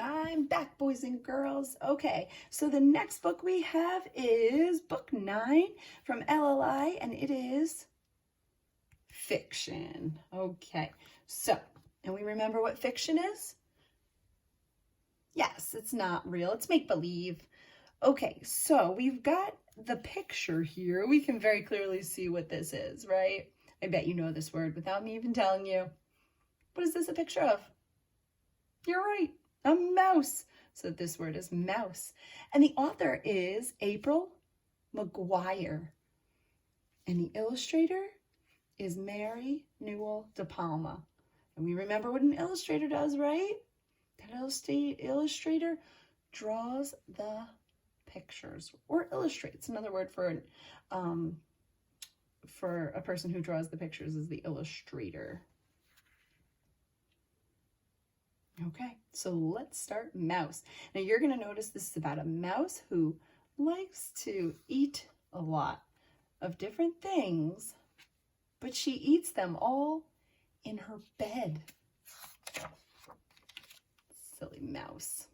I'm back, boys and girls. Okay, so the next book we have is book 9 from LLI, and it is fiction. Okay, so, and we remember what fiction is? Yes, it's not real, it's make-believe. Okay, so we've got the picture here. We can very clearly see what this is, right? I bet you know this word without me even telling you. What is this a picture of? You're right, a mouse. So this word is mouse. And the author is April McGuire. And the illustrator is Mary Newell De Palma. And we remember what an illustrator does, right? That illustrator draws the pictures, or illustrates. Another word for a person who draws the pictures is the illustrator. Okay, so let's start mouse. Now you're going to notice this is about a mouse who likes to eat a lot of different things, but she eats them all in her bed. Silly mouse.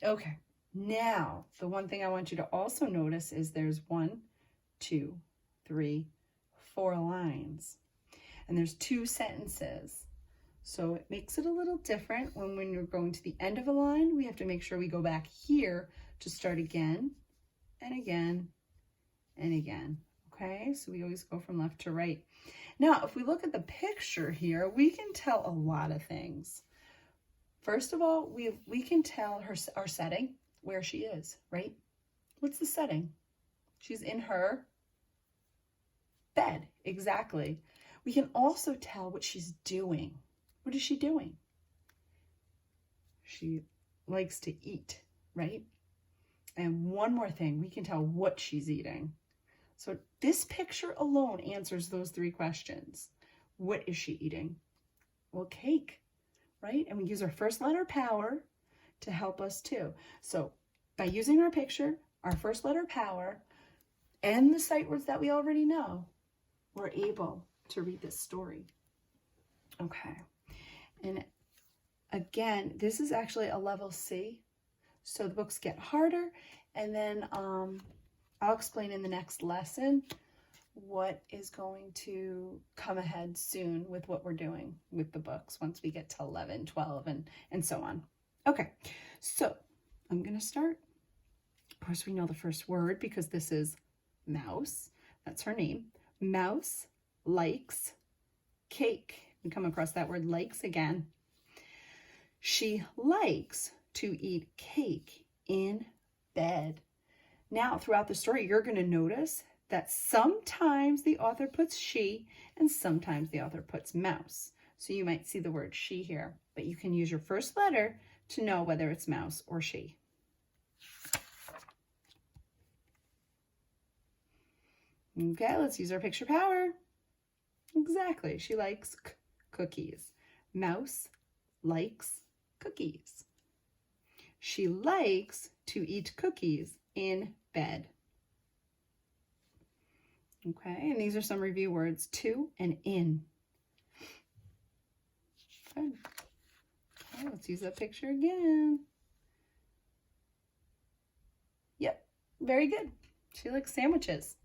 Okay, now the one thing I want you to also notice is there's 1, 2, 3, 4 lines, and there's 2 sentences. So it makes it a little different when you're going to the end of a line, we have to make sure we go back here to start again and again and again. Okay, so we always go from left to right. Now, if we look at the picture here, we can tell a lot of things. First of all, we can tell our setting, where she is, right? What's the setting? She's in her bed, exactly. We can also tell what she's doing. What is she doing? She likes to eat, right? And one more thing, we can tell what she's eating. So this picture alone answers those 3 questions. What is she eating? Well, cake, right? And we use our first letter power to help us too. So by using our picture, our first letter power, and the sight words that we already know, we're able to read this story. Okay. And again, this is actually a level C, so the books get harder, and then I'll explain in the next lesson what is going to come ahead soon with what we're doing with the books once we get to 11, 12, and so on. Okay, so I'm going to start. Of course, we know the first word because this is mouse. That's her name. Mouse likes cake. We come across that word likes again. She likes to eat cake in bed. Now, throughout the story, you're going to notice that sometimes the author puts she and sometimes the author puts mouse. So you might see the word she here, but you can use your first letter to know whether it's mouse or she. Okay, let's use our picture power. Exactly, she likes cookies. Mouse likes cookies. She likes to eat cookies in bed. Okay, and these are some review words, to and in. Good. Okay, let's use that picture again. Yep, very good. She likes sandwiches,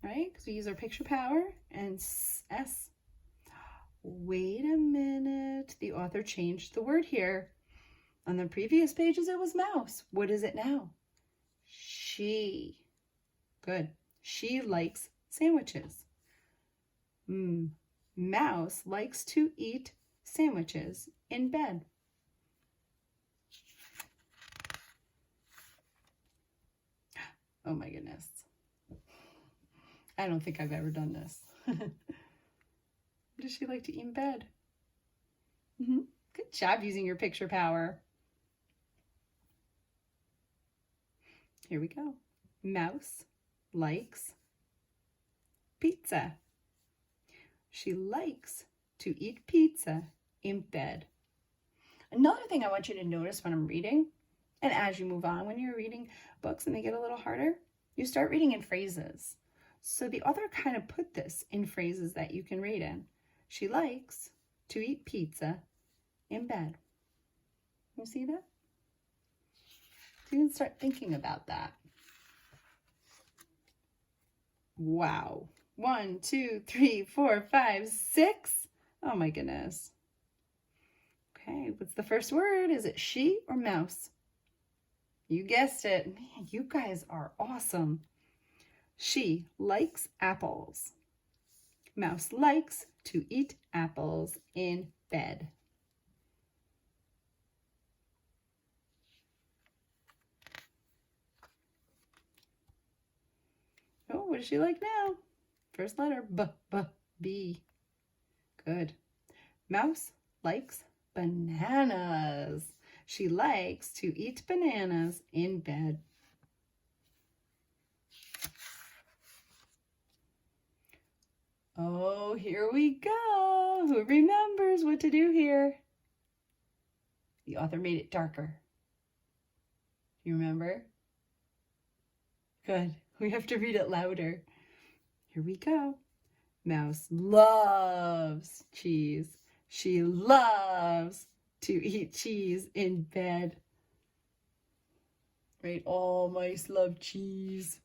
right? Because we use our picture power and S. Wait a minute, the author changed the word here. On the previous pages, it was mouse. What is it now? She. Good. She likes sandwiches. Mouse likes to eat sandwiches in bed. Oh my goodness. I don't think I've ever done this. What does she like to eat in bed? Good job using your picture power. Here we go. Mouse likes pizza. She likes to eat pizza in bed. Another thing I want you to notice when I'm reading, and as you move on when you're reading books and they get a little harder, you start reading in phrases. So the author kind of put this in phrases that you can read in. She likes to eat pizza in bed. You see that? So you can start thinking about that. Wow. 1, 2, 3, 4, 5, 6. Oh my goodness. Okay, what's the first word? Is it she or mouse? You guessed it. Man, you guys are awesome. She likes apples. Mouse likes to eat apples in bed. Oh, what does she like now? First letter, B. Good. Mouse likes bananas. She likes to eat bananas in bed. Oh, here we go. Who remembers what to do here? The author made it darker. You remember? Good. We have to read it louder. Here we go. Mouse loves cheese. She loves to eat cheese in bed. Right? All mice love cheese.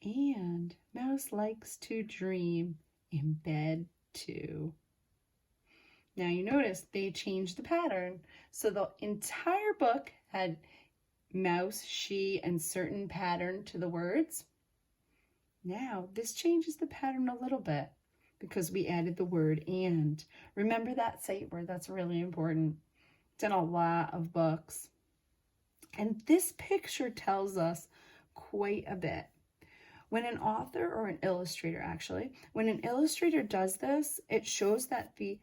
And mouse likes to dream in bed too. Now you notice they changed the pattern. So the entire book had mouse, she, and certain pattern to the words. Now this changes the pattern a little bit because we added the word and. Remember that sight word, that's really important. It's in a lot of books. And this picture tells us quite a bit. When an author or an illustrator, actually, when an illustrator does this, it shows that the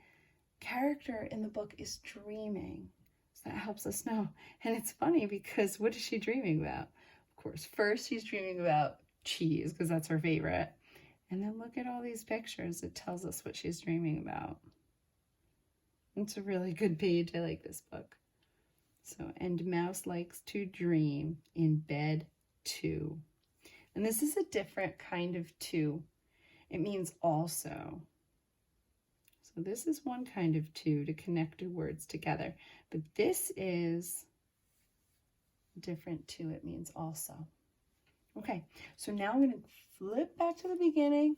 character in the book is dreaming. So that helps us know. And it's funny because what is she dreaming about? Of course, first she's dreaming about cheese because that's her favorite. And then look at all these pictures. It tells us what she's dreaming about. It's a really good page. I like this book. So, and mouse likes to dream in bed too. And this is a different kind of to. It means also. So this is one kind of to connect two words together. But this is different to. It means also. Okay, so now I'm going to flip back to the beginning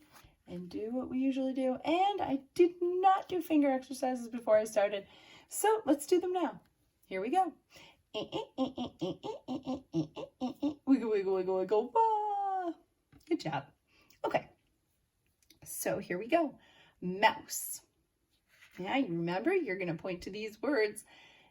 and do what we usually do. And I did not do finger exercises before I started. So let's do them now. Here we go. Wiggle, wiggle, wiggle, wiggle. Wah. Good job. Okay, so here we go. Mouse. Yeah, you remember, you're going to point to these words,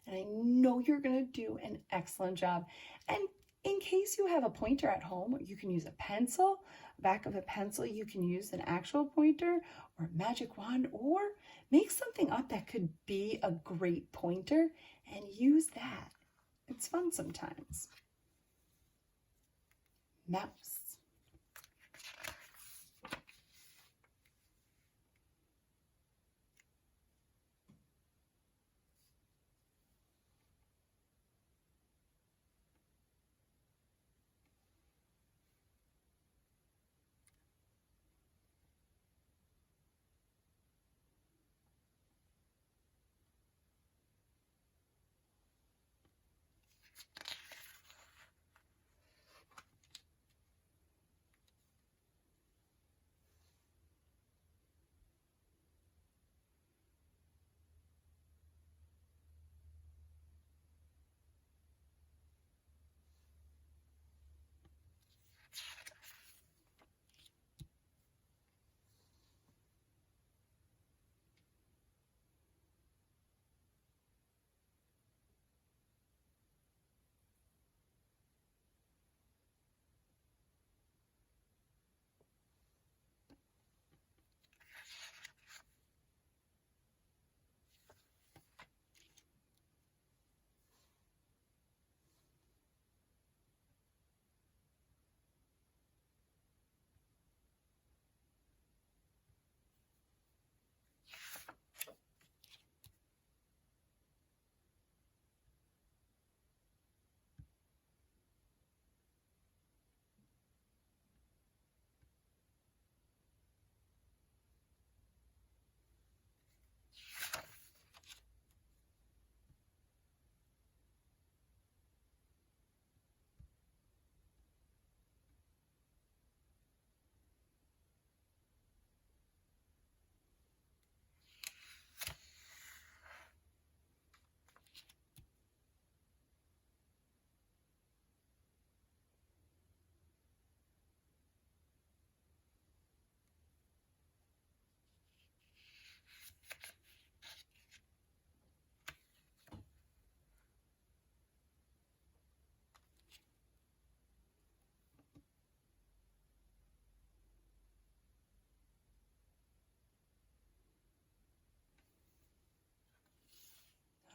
and I know you're going to do an excellent job. And in case you have a pointer at home, you can use a pencil. Back of a pencil, you can use an actual pointer or a magic wand, or make something up that could be a great pointer and use that. It's fun sometimes. Mouse.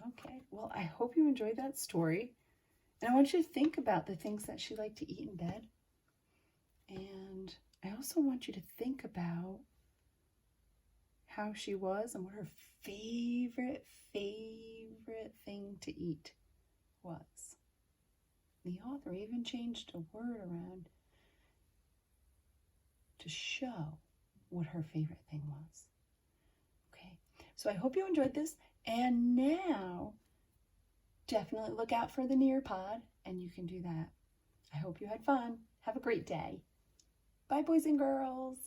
Okay, well, I hope you enjoyed that story. And I want you to think about the things that she liked to eat in bed. And I also want you to think about how she was and what her favorite thing to eat was. The author even changed a word around to show what her favorite thing was. Okay, so I hope you enjoyed this. And now, definitely look out for the Nearpod, and you can do that. I hope you had fun. Have a great day. Bye, boys and girls.